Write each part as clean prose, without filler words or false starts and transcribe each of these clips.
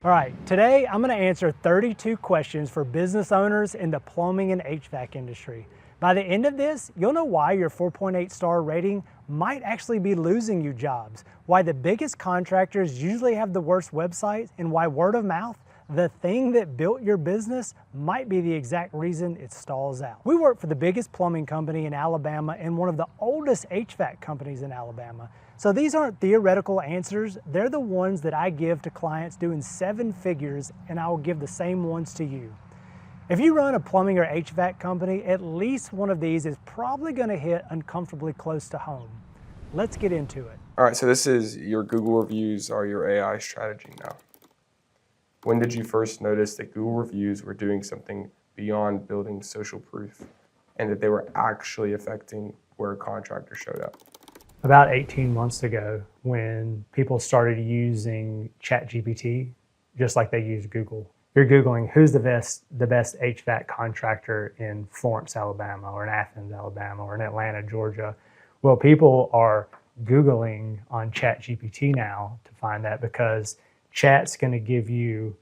All right, today I'm going to answer 32 questions for business owners in the plumbing and HVAC industry. By the end of this, you'll know why your 4.8 star rating might actually be losing you jobs, why the biggest contractors usually have the worst websites, and why word of mouth, the thing that built your business, might be the exact reason it stalls out. We work for the biggest plumbing company in Alabama and one of the oldest HVAC companies in Alabama. So these aren't theoretical answers, they're the ones that I give to clients doing 7 figures, and I will give the same ones to you. If you run a plumbing or HVAC company, at least one of these is probably going to hit uncomfortably close to home. Let's get into it. All right, so this is your Google reviews are your AI strategy now. When did you first notice that Google reviews were doing something beyond building social proof and that they were actually affecting where a contractor showed up? About 18 months ago, when people started using ChatGPT, just like they use Google. You're Googling who's the best HVAC contractor in Florence, Alabama, or in Athens, Alabama, or in Atlanta, Georgia. Well, people are Googling on ChatGPT now to find that, because Chat's going to give you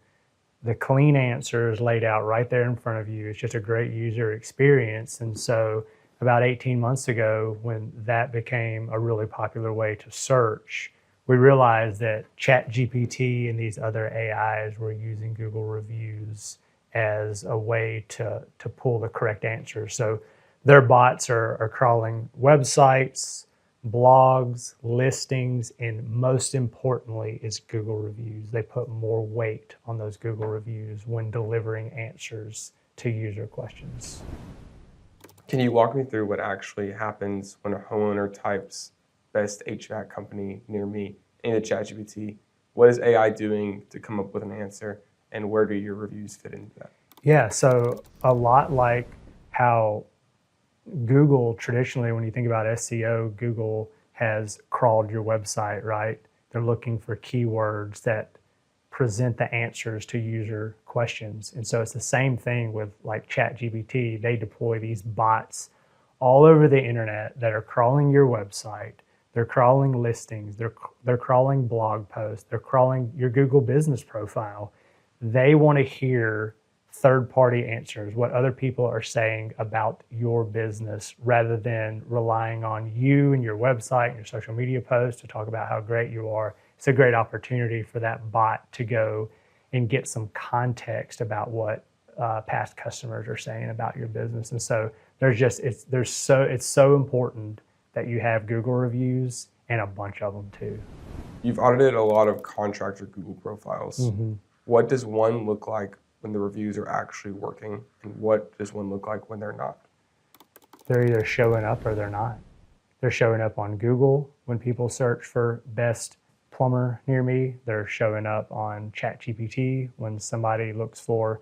the clean answers laid out right there in front of you. It's just a great user experience. And so about 18 months ago, when that became a really popular way to search, we realized that ChatGPT and these other AIs were using Google reviews as a way to pull the correct answers. So their bots are crawling websites, blogs, listings, and most importantly is Google reviews. They put more weight on those Google reviews when delivering answers to user questions. Can you walk me through what actually happens when a homeowner types best HVAC company near me into ChatGPT? What is AI doing to come up with an answer, and where do your reviews fit into that? Yeah, so a lot like how Google traditionally, when you think about SEO, Google has crawled your website, right? They're looking for keywords that present the answers to user questions. And so it's the same thing with like ChatGPT. They deploy these bots all over the internet that are crawling your website. They're crawling listings. They're crawling blog posts. They're crawling your Google business profile. They want to hear third-party answers, what other people are saying about your business, rather than relying on you and your website and your social media posts to talk about how great you are. It's a great opportunity for that bot to go and get some context about what past customers are saying about your business. And so it's so important that you have Google reviews, and a bunch of them too. You've audited a lot of contractor Google profiles. Mm-hmm. What does one look like when the reviews are actually working, and what does one look like when they're not? They're either showing up or they're not. They're showing up on Google when people search for best plumber near me. They're showing up on ChatGPT when somebody looks for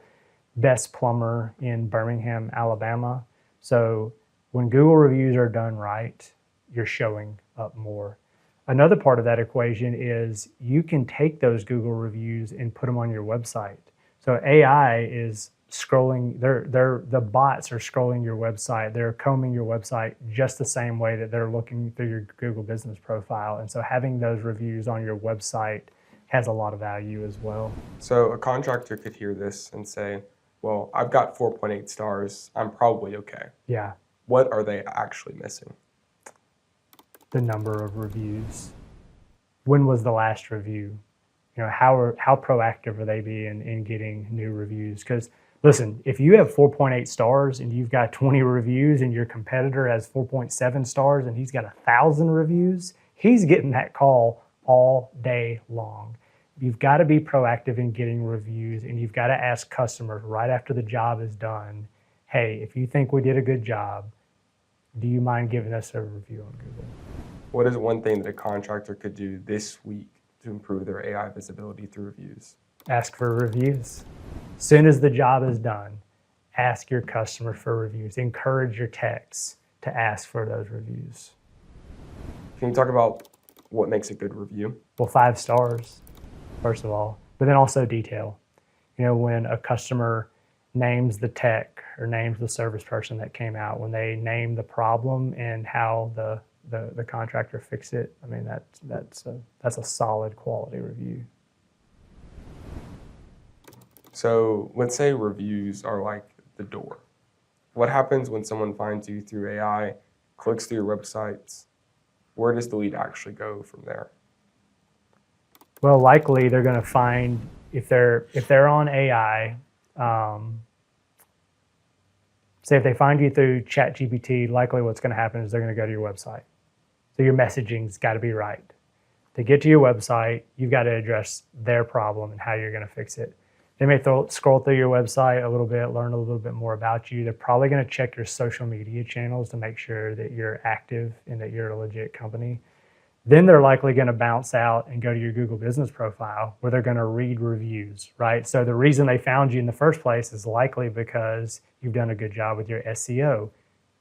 best plumber in Birmingham, Alabama. So when Google reviews are done right, you're showing up more. Another part of that equation is you can take those Google reviews and put them on your website. So AI is scrolling, the bots are scrolling your website. They're combing your website just the same way that they're looking through your Google business profile. And so having those reviews on your website has a lot of value as well. So a contractor could hear this and say, well, I've got 4.8 stars. I'm probably okay. Yeah. What are they actually missing? The number of reviews. When was the last review? You know, how proactive are they being in getting new reviews? Because listen, if you have 4.8 stars and you've got 20 reviews and your competitor has 4.7 stars and he's got 1,000 reviews, he's getting that call all day long. You've got to be proactive in getting reviews, and you've got to ask customers right after the job is done, hey, if you think we did a good job, do you mind giving us a review on Google? What is one thing that a contractor could do this week to improve their AI visibility through reviews? Ask for reviews. As soon as the job is done, ask your customer for reviews. Encourage your techs to ask for those reviews. Can you talk about what makes a good review? Well, 5 stars, first of all, but then also detail. You know, when a customer names the tech or names the service person that came out, when they name the problem and how the contractor fixed it, I mean, that's a solid quality review. So let's say reviews are like the door. What happens when someone finds you through AI, clicks through your websites? Where does the lead actually go from there? Well, likely they're going to find if they're on AI. Say if they find you through ChatGPT, likely what's going to happen is they're going to go to your website. So your messaging's got to be right. To get to your website, you've got to address their problem and how you're going to fix it. They may scroll through your website a little bit, learn a little bit more about you. They're probably going to check your social media channels to make sure that you're active and that you're a legit company. Then they're likely going to bounce out and go to your Google business profile where they're going to read reviews, right? So the reason they found you in the first place is likely because you've done a good job with your SEO,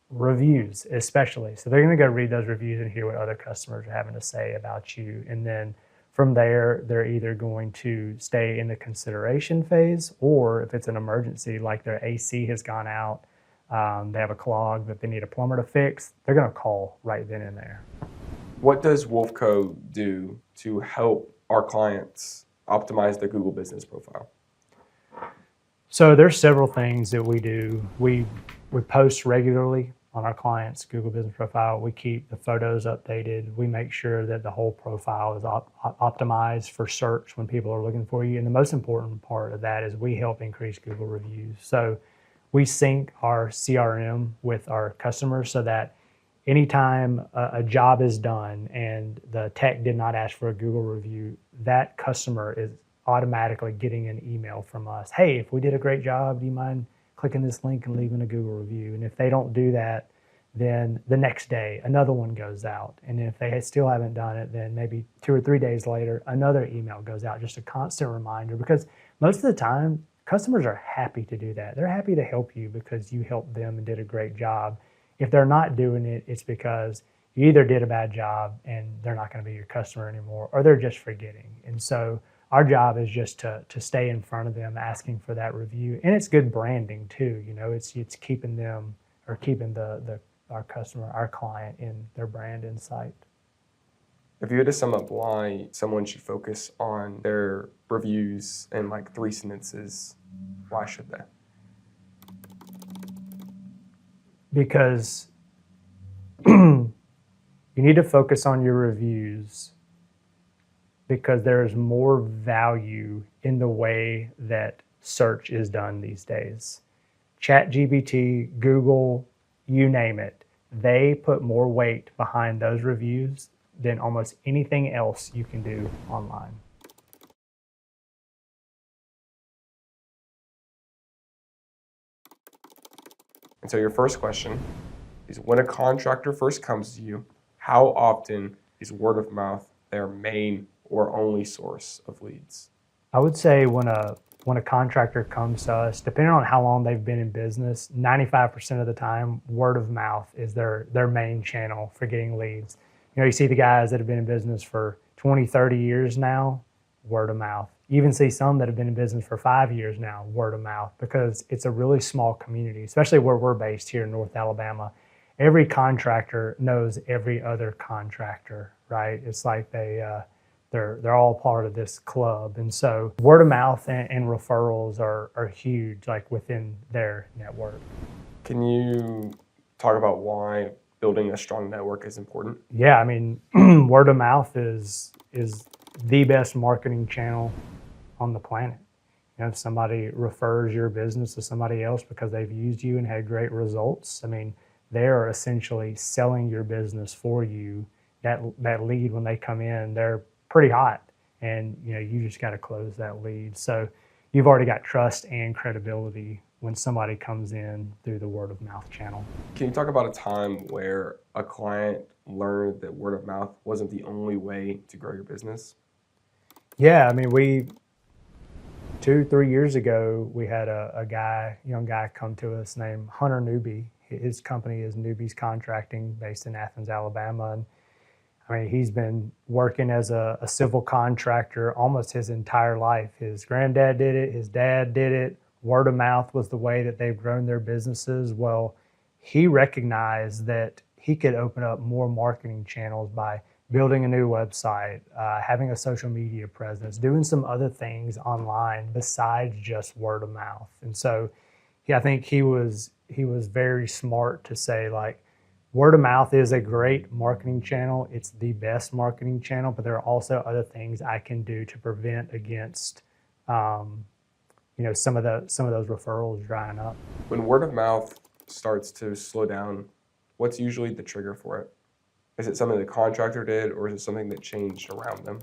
reviews especially. So they're going to go read those reviews and hear what other customers are having to say about you. And then from there, they're either going to stay in the consideration phase, or if it's an emergency, like their AC has gone out, they have a clog that they need a plumber to fix, they're going to call right then and there. What does WolfeCo do to help our clients optimize their Google business profile? So there's several things that we do. We post regularly on our clients' Google business profile. We keep the photos updated. We make sure that the whole profile is optimized for search when people are looking for you. And the most important part of that is we help increase Google reviews. So we sync our CRM with our customers so that anytime a job is done and the tech did not ask for a Google review, that customer is automatically getting an email from us. Hey, if we did a great job, do you mind clicking this link and leaving a Google review? And if they don't do that, then the next day, another one goes out. And if they still haven't done it, then maybe 2 or 3 days later, another email goes out, just a constant reminder. Because most of the time, customers are happy to do that. They're happy to help you because you helped them and did a great job. If they're not doing it, it's because you either did a bad job and they're not going to be your customer anymore, or they're just forgetting. And so our job is just to stay in front of them, asking for that review. And it's good branding too. You know, it's keeping them, or keeping our customer, our client, in their brand in sight. If you had to sum up why someone should focus on their reviews in like 3 sentences, why should they? Because you need to focus on your reviews, because there is more value in the way that search is done these days. ChatGPT, Google, you name it, they put more weight behind those reviews than almost anything else you can do online. And so your first question is, when a contractor first comes to you, how often is word of mouth their main or only source of leads? I would say when a contractor comes to us, depending on how long they've been in business, 95% of the time, word of mouth is their main channel for getting leads. You know, you see the guys that have been in business for 20, 30 years now, word of mouth. You even see some that have been in business for 5 years now, word of mouth, because it's a really small community, especially where we're based here in North Alabama. Every contractor knows every other contractor, right? It's like they're all part of this club. And so word of mouth and referrals are huge, like within their network. Can you talk about why building a strong network is important? Yeah, I mean, word of mouth is the best marketing channel on the planet. You know, if somebody refers your business to somebody else because they've used you and had great results, I mean, they're essentially selling your business for you. That lead, when they come in, they're pretty hot, and you know, you just got to close that lead. So you've already got trust and credibility when somebody comes in through the word of mouth channel. Can you talk about a time where a client learned that word of mouth wasn't the only way to grow your business? Yeah, I mean, 2-3 years ago, we had a young guy come to us named Hunter Newby. His company is Newby's Contracting, based in Athens, Alabama. And I mean, he's been working as a civil contractor almost his entire life. His granddad did it, his dad did it. Word of mouth was the way that they've grown their businesses. Well, he recognized that he could open up more marketing channels by building a new website, having a social media presence, doing some other things online besides just word of mouth. And so I think he was very smart to say, like, word of mouth is a great marketing channel. It's the best marketing channel, but there are also other things I can do to prevent against, some of those referrals drying up. When word of mouth starts to slow down, what's usually the trigger for it? Is it something the contractor did, or is it something that changed around them?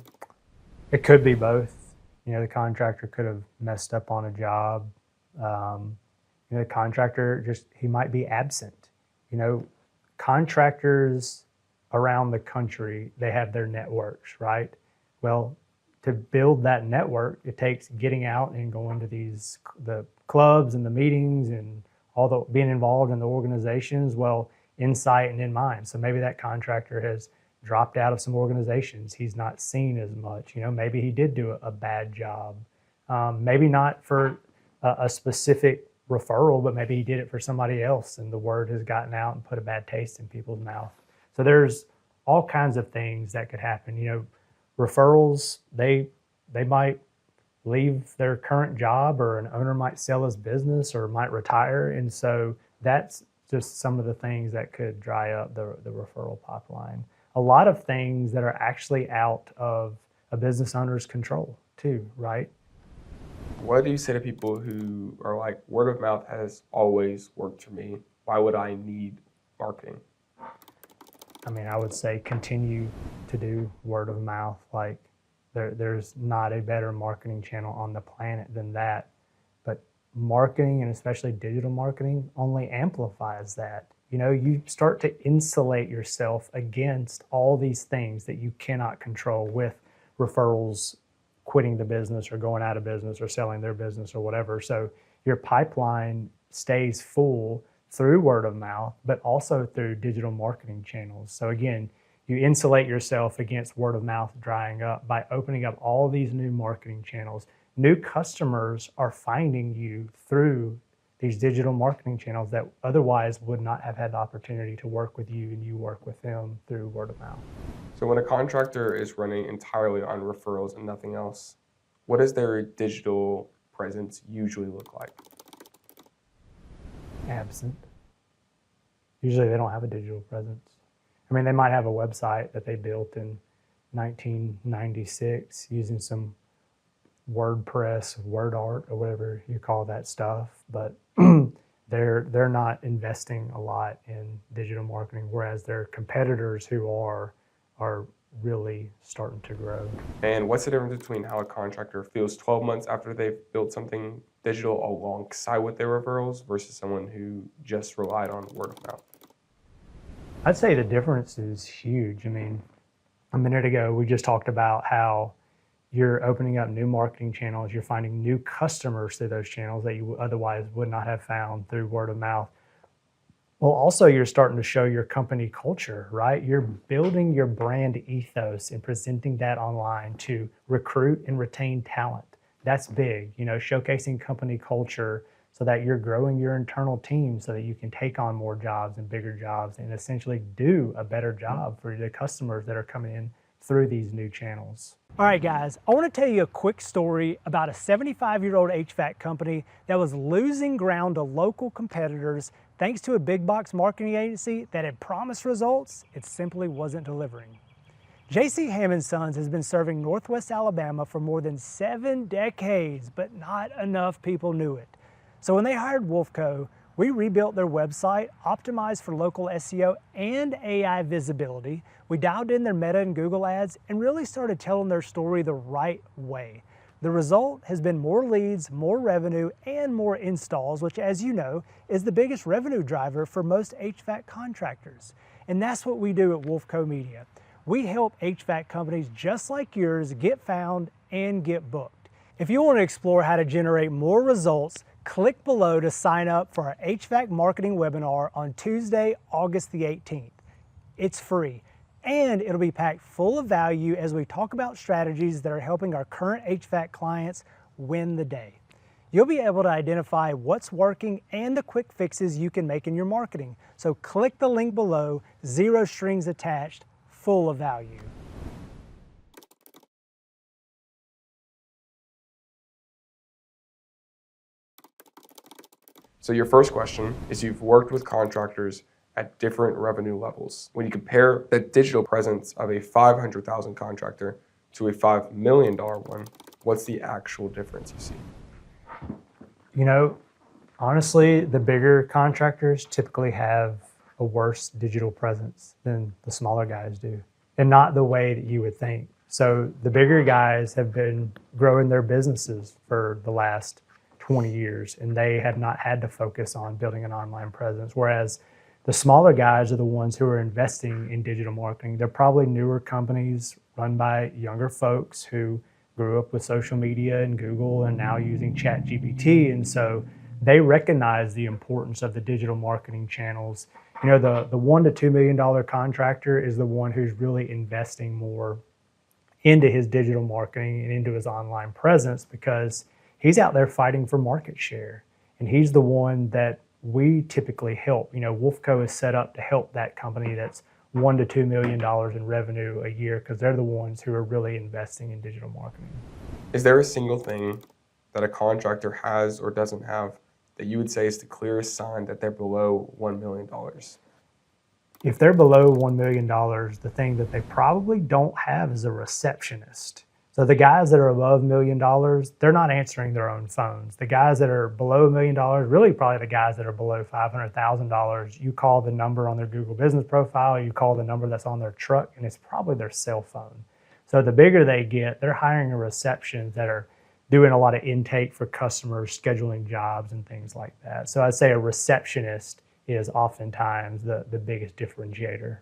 It could be both. The contractor could have messed up on a job. The contractor he might be absent. Contractors around the country, they have their networks, right? Well, to build that network, it takes getting out and going to the clubs and the meetings and being involved in the organizations, well, in sight and in mind. So maybe that contractor has dropped out of some organizations. He's not seen as much. Maybe he did do a bad job. Maybe not for a specific referral, but maybe he did it for somebody else and the word has gotten out and put a bad taste in people's mouth. So there's all kinds of things that could happen. Referrals, they might leave their current job, or an owner might sell his business or might retire. And so that's just some of the things that could dry up the referral pipeline. A lot of things that are actually out of a business owner's control too, right? What do you say to people who are like, word of mouth has always worked for me? Why would I need marketing? I would say continue to do word of mouth. Like there's not a better marketing channel on the planet than that. But marketing, and especially digital marketing, only amplifies that. You start to insulate yourself against all these things that you cannot control, with referrals quitting the business or going out of business or selling their business or whatever. So your pipeline stays full through word of mouth, but also through digital marketing channels. So again, you insulate yourself against word of mouth drying up by opening up all these new marketing channels. New customers are finding you through these digital marketing channels that otherwise would not have had the opportunity to work with you, and you work with them through word of mouth. So when a contractor is running entirely on referrals and nothing else, what does their digital presence usually look like? Absent. Usually they don't have a digital presence. They might have a website that they built in 1996 using some WordPress, word art, or whatever you call that stuff, but they're not investing a lot in digital marketing, whereas their competitors who are really starting to grow. And what's the difference between how a contractor feels 12 months after they've built something digital alongside with their referrals versus someone who just relied on word of mouth? I'd say the difference is huge. A minute ago, we just talked about how you're opening up new marketing channels. You're finding new customers through those channels that you otherwise would not have found through word of mouth. Well, also you're starting to show your company culture, right? You're building your brand ethos and presenting that online to recruit and retain talent. That's big, showcasing company culture so that you're growing your internal team so that you can take on more jobs and bigger jobs and essentially do a better job for the customers that are coming in through these new channels. All right, guys, I want to tell you a quick story about a 75-year-old HVAC company that was losing ground to local competitors thanks to a big box marketing agency that had promised results it simply wasn't delivering. J.C. Hammond Sons has been serving Northwest Alabama for more than 7 decades, but not enough people knew it. So when they hired WolfeCo, we rebuilt their website, optimized for local SEO and AI visibility. We dialed in their Meta and Google ads and really started telling their story the right way. The result has been more leads, more revenue, and more installs, which, as you know, is the biggest revenue driver for most HVAC contractors. And that's what we do at WolfeCo Media. We help HVAC companies just like yours get found and get booked. If you want to explore how to generate more results, click below to sign up for our HVAC marketing webinar on Tuesday, August the 18th. It's free, and it'll be packed full of value as we talk about strategies that are helping our current HVAC clients win the day. You'll be able to identify what's working and the quick fixes you can make in your marketing. So click the link below, 0 strings attached, full of value. So your first question is, you've worked with contractors at different revenue levels. When you compare the digital presence of a 500,000 contractor to a $5 million one, what's the actual difference you see? You know, honestly, the bigger contractors typically have a worse digital presence than the smaller guys do, and not the way that you would think. So the bigger guys have been growing their businesses for the last 20 years, and they have not had to focus on building an online presence. Whereas the smaller guys are the ones who are investing in digital marketing. They're probably newer companies run by younger folks who grew up with social media and Google and now using ChatGPT. And so they recognize the importance of the digital marketing channels. You know, the $1 to $2 million contractor is the one who's really investing more into his digital marketing and into his online presence, because he's out there fighting for market share. And he's the one that we typically help. You know, WolfeCo is set up to help that company that's $1 to $2 million in revenue a year, because they're the ones who are really investing in digital marketing. Is there a single thing that a contractor has or doesn't have that you would say is the clearest sign that they're below $1 million? If they're below $1 million, the thing that they probably don't have is a receptionist. So the guys that are above $1 million, they're not answering their own phones. The guys that are below $1 million, really probably the guys that are below $500,000, you call the number on their Google business profile, you call the number that's on their truck, and it's probably their cell phone. So the bigger they get, they're hiring a reception that are doing a lot of intake for customers, scheduling jobs and things like that. So I'd say a receptionist is oftentimes the biggest differentiator.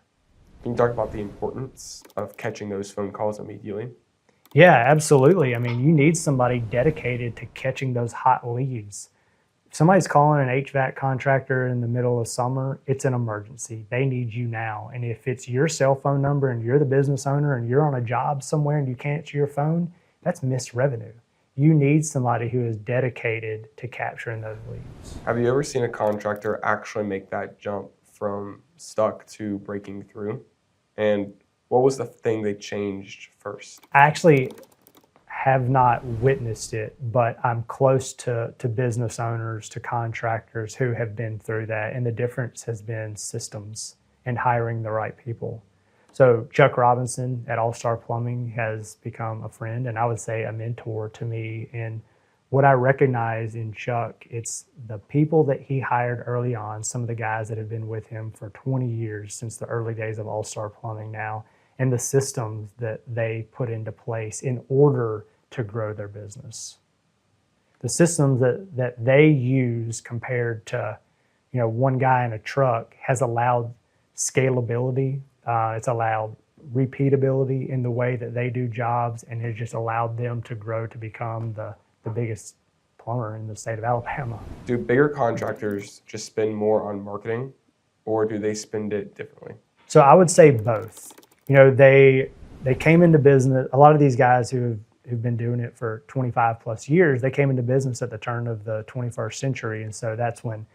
Can you talk about the importance of catching those phone calls immediately? Yeah, absolutely. I mean, you need somebody dedicated to catching those hot leads. If somebody's calling an HVAC contractor in the middle of summer, it's an emergency. They need you now. And if it's your cell phone number and you're the business owner and you're on a job somewhere and you can't answer your phone, that's missed revenue. You need somebody who is dedicated to capturing those leads. Have you ever seen a contractor actually make that jump from stuck to breaking through? And what was the thing they changed first? I actually have not witnessed it, but I'm close to business owners, to contractors who have been through that. And the difference has been systems and hiring the right people. So Chuck Robinson at All Star Plumbing has become a friend, and I would say a mentor to me. And what I recognize in Chuck, it's the people that he hired early on, some of the guys that have been with him for 20 years, since the early days of All Star Plumbing now, and the systems that they put into place in order to grow their business. The systems that they use compared to, you know, one guy in a truck has allowed scalability. It's allowed repeatability in the way that they do jobs, and it just allowed them to grow to become the biggest plumber in the state of Alabama. Do bigger contractors just spend more on marketing, or do they spend it differently? So I would say both. You know, they came into business, a lot of these guys who've been doing it for 25 plus years, they came into business at the turn of the 21st century. And so that's when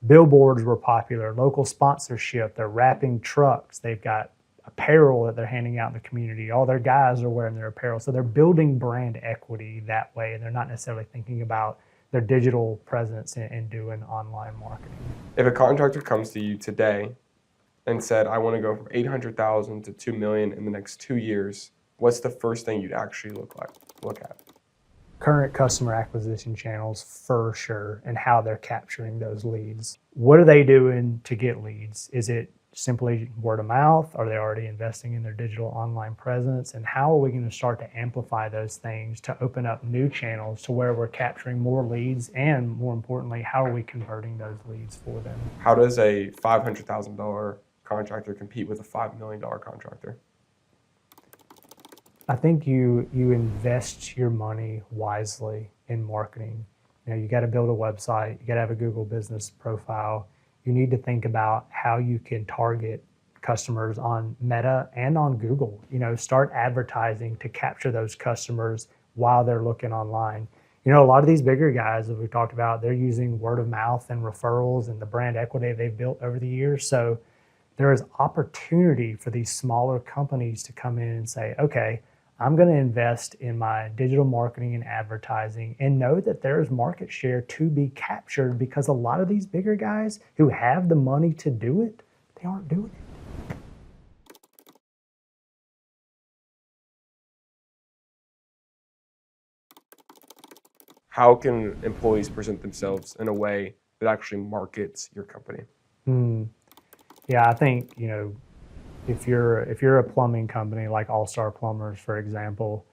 billboards were popular, local sponsorship, they're wrapping trucks, they've got apparel that they're handing out in the community. All their guys are wearing their apparel. So they're building brand equity that way, and they're not necessarily thinking about their digital presence and doing online marketing. If a contractor comes to you today and said, I want to go from 800,000 to 2 million in the next 2 years, what's the first thing you'd actually look at? Current customer acquisition channels for sure, and how they're capturing those leads. What are they doing to get leads? Is it simply word of mouth? Are they already investing in their digital online presence? And how are we going to start to amplify those things to open up new channels to where we're capturing more leads? And more importantly, how are we converting those leads for them? How does a $500,000 contractor compete with a $5 million contractor? I think you invest your money wisely in marketing. You know, you got to build a website, you got to have a Google business profile. You need to think about how you can target customers on Meta and on Google. You know, start advertising to capture those customers while they're looking online. You know, a lot of these bigger guys that we've talked about, they're using word of mouth and referrals and the brand equity they've built over the years. So there is opportunity for these smaller companies to come in and say, okay, I'm going to invest in my digital marketing and advertising and know that there is market share to be captured, because a lot of these bigger guys who have the money to do it, they aren't doing it. How can employees present themselves in a way that actually markets your company? Yeah, I think, if you're a plumbing company like All Star Plumbers, for example,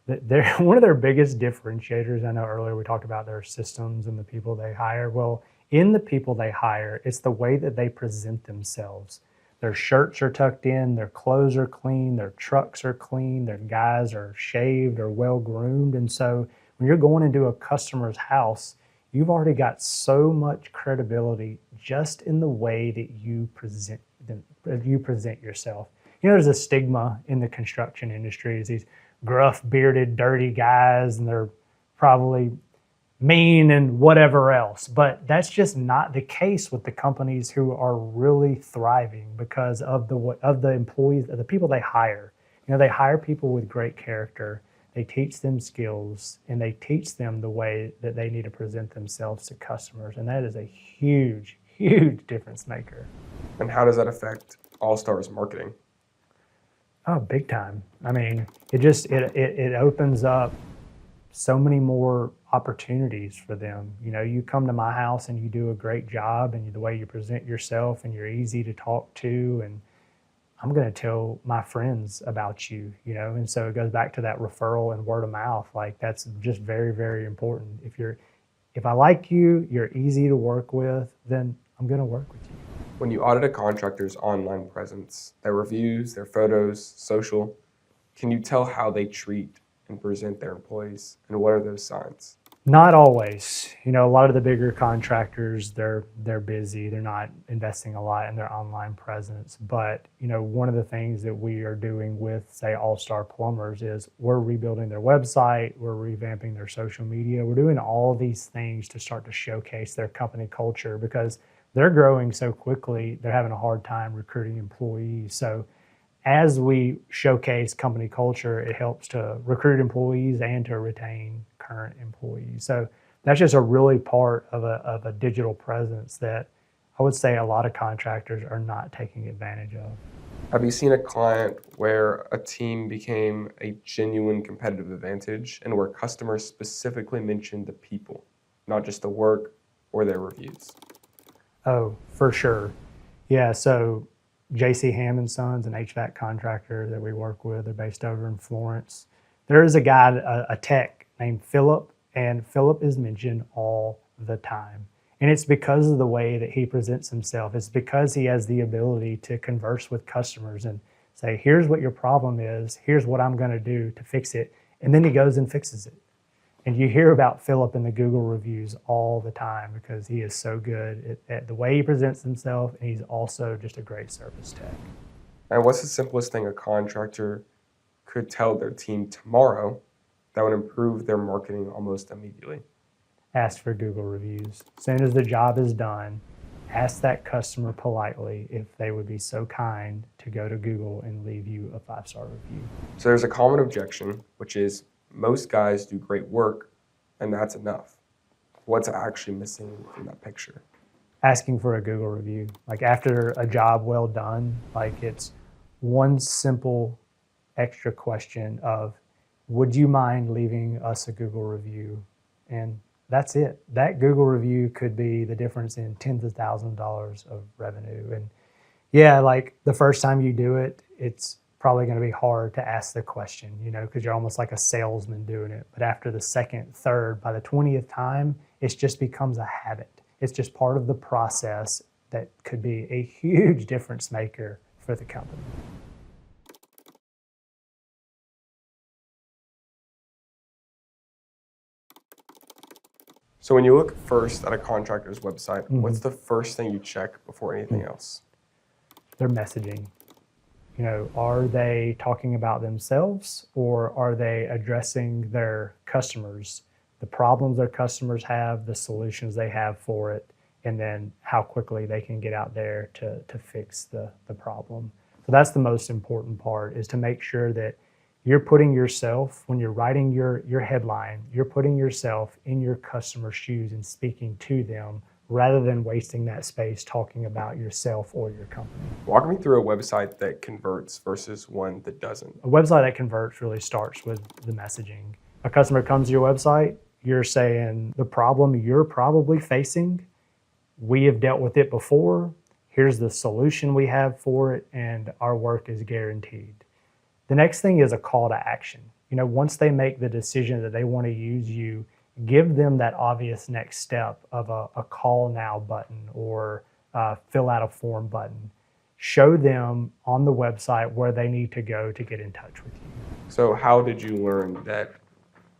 they're one of their biggest differentiators. I know earlier we talked about their systems and the people they hire. Well, in the people they hire, it's the way that they present themselves. Their shirts are tucked in, their clothes are clean, their trucks are clean, their guys are shaved or well groomed. And so when you're going into a customer's house, you've already got so much credibility just in the way that you present yourself. There's a stigma in the construction industry, is these gruff, bearded, dirty guys, and they're probably mean and whatever else. But that's just not the case with the companies who are really thriving because of the employees, of the people they hire. They hire people with great character. They teach them skills, and they teach them the way that they need to present themselves to customers. And that is a huge, huge difference maker. And how does that affect All Star's marketing? Oh, big time. I mean, it opens up so many more opportunities for them. You come to my house and you do a great job, and the way you present yourself, and you're easy to talk to, and I'm going to tell my friends about you, and so it goes back to that referral and word of mouth. Like, that's just very, very important. If I like you, you're easy to work with, then I'm going to work with you. When you audit a contractor's online presence, their reviews, their photos, social, can you tell how they treat and present their employees, and what are those signs? Not always. A lot of the bigger contractors, they're busy. They're not investing a lot in their online presence. But, one of the things that we are doing with, say, All Star Plumbers is we're rebuilding their website, we're revamping their social media. We're doing all these things to start to showcase their company culture, because they're growing so quickly, they're having a hard time recruiting employees. So as we showcase company culture, it helps to recruit employees and to retain current employees. So that's just a really part of a digital presence that I would say a lot of contractors are not taking advantage of. Have you seen a client where a team became a genuine competitive advantage, and where customers specifically mentioned the people, not just the work or their reviews? Oh, for sure. Yeah, so JC Ham and Sons, an HVAC contractor that we work with, they're based over in Florence. There is a guy, a tech named Philip, and Philip is mentioned all the time. And it's because of the way that he presents himself. It's because he has the ability to converse with customers and say, here's what your problem is, here's what I'm going to do to fix it. And then he goes and fixes it. And you hear about Philip in the Google reviews all the time because he is so good at the way he presents himself, and he's also just a great service tech. And what's the simplest thing a contractor could tell their team tomorrow that would improve their marketing almost immediately? Ask for Google reviews. As soon as the job is done, ask that customer politely if they would be so kind to go to Google and leave you a 5-star review. So there's a common objection, which is most guys do great work, and that's enough. What's actually missing from that picture? Asking for a Google review. Like, after a job well done, like, it's one simple extra question of, would you mind leaving us a Google review? And that's it. That Google review could be the difference in tens of thousands of dollars of revenue. And yeah, like, the first time you do it, it's probably going to be hard to ask the question, because you're almost like a salesman doing it. But after the second, third, by the 20th time, it just becomes a habit. It's just part of the process that could be a huge difference maker for the company. So when you look first at a contractor's website, what's the first thing you check before anything else? Their messaging. Are they talking about themselves, or are they addressing their customers, the problems their customers have, the solutions they have for it? and then how quickly they can get out there to fix the problem. So that's the most important part, is to make sure that you're putting yourself, when you're writing your headline, you're putting yourself in your customer's shoes and speaking to them rather than wasting that space talking about yourself or your company. Walk me through a website that converts versus one that doesn't. A website that converts really starts with the messaging. A customer comes to your website, you're saying the problem you're probably facing, we have dealt with it before, here's the solution we have for it, and our work is guaranteed. The next thing is a call to action. Once they make the decision that they want to use you, give them that obvious next step of a call now button or fill out a form button. Show them on the website where they need to go to get in touch with you. So how did you learn that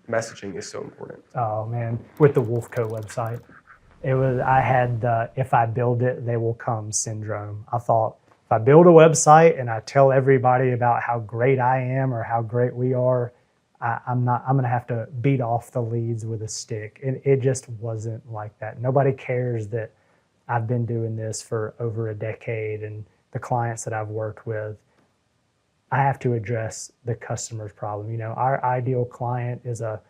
messaging is so important? Oh man, with the WolfeCo website, I had the "if I build it, they will come" syndrome. I thought, if I build a website and I tell everybody about how great I am or how great we are, I'm going to have to beat off the leads with a stick. And it just wasn't like that. Nobody cares that I've been doing this for over a decade, and the clients that I've worked with, I have to address the customer's problem. Our ideal client is a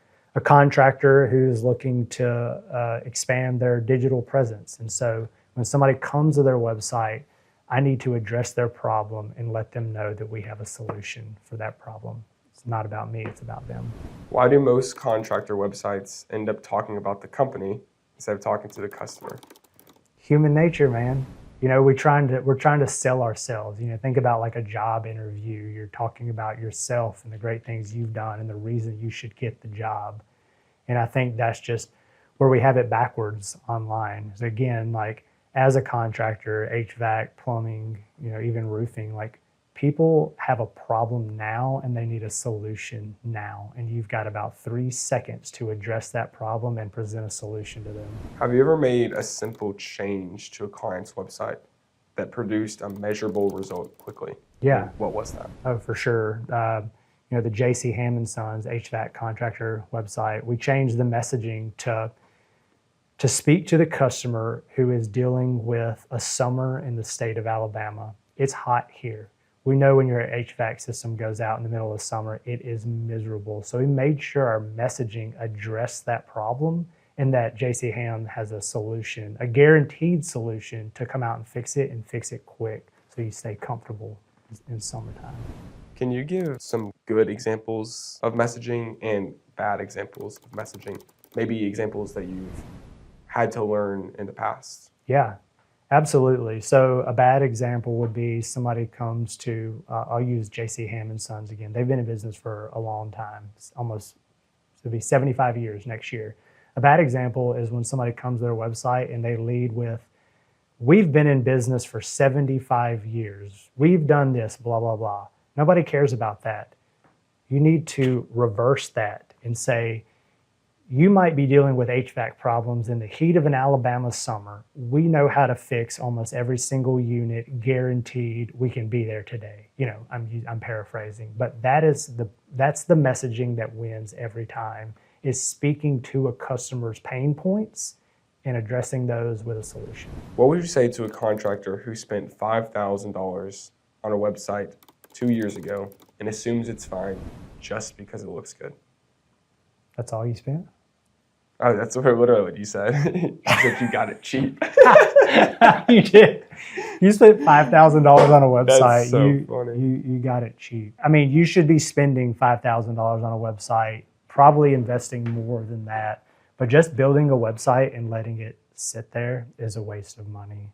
contractor who's looking to expand their digital presence. And so when somebody comes to their website, I need to address their problem and let them know that we have a solution for that problem. It's not about me, it's about them. Why do most contractor websites end up talking about the company instead of talking to the customer? Human nature, man. We're trying to sell ourselves. Think about like a job interview. You're talking about yourself and the great things you've done and the reason you should get the job. And I think that's just where we have it backwards online. So again, like as a contractor, HVAC, plumbing, even roofing, like people have a problem now and they need a solution now. And you've got about 3 seconds to address that problem and present a solution to them. Have you ever made a simple change to a client's website that produced a measurable result quickly? Yeah. And what was that? Oh, for sure. The J.C. Hammond Sons HVAC contractor website, we changed the messaging to speak to the customer who is dealing with a summer in the state of Alabama. It's hot here. We know when your HVAC system goes out in the middle of summer, it is miserable. So we made sure our messaging addressed that problem and that J.C. Ham has a solution, a guaranteed solution to come out and fix it quick so you stay comfortable in summertime. Can you give some good examples of messaging and bad examples of messaging? Maybe examples that you've had to learn in the past? Yeah, absolutely. So a bad example would be somebody comes to, I'll use J.C. Hammond Sons again. They've been in business for a long time. It's it'll be 75 years next year. A bad example is when somebody comes to their website and they lead with, "We've been in business for 75 years. We've done this, blah, blah, blah." Nobody cares about that. You need to reverse that and say, you might be dealing with HVAC problems in the heat of an Alabama summer. We know how to fix almost every single unit, guaranteed. We can be there today. I'm paraphrasing, but that's the messaging that wins every time, is speaking to a customer's pain points and addressing those with a solution. What would you say to a contractor who spent $5,000 on a website 2 years ago and assumes it's fine just because it looks good? That's all you spent? Oh, that's literally what you said. You said you got it cheap. You did. You spent $5,000 on a website. That's so funny. You got it cheap. I mean, you should be spending $5,000 on a website, probably investing more than that. But just building a website and letting it sit there is a waste of money.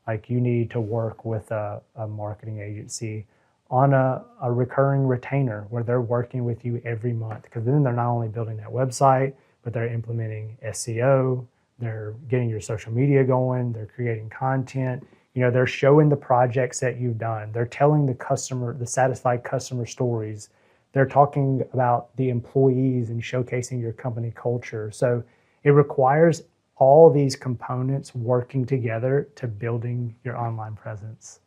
Like, you need to work with a marketing agency on a recurring retainer where they're working with you every month, because then they're not only building that website, but they're implementing SEO, they're getting your social media going, they're creating content, they're showing the projects that you've done, they're telling the satisfied customer stories, they're talking about the employees and showcasing your company culture. So it requires all these components working together to building your online presence.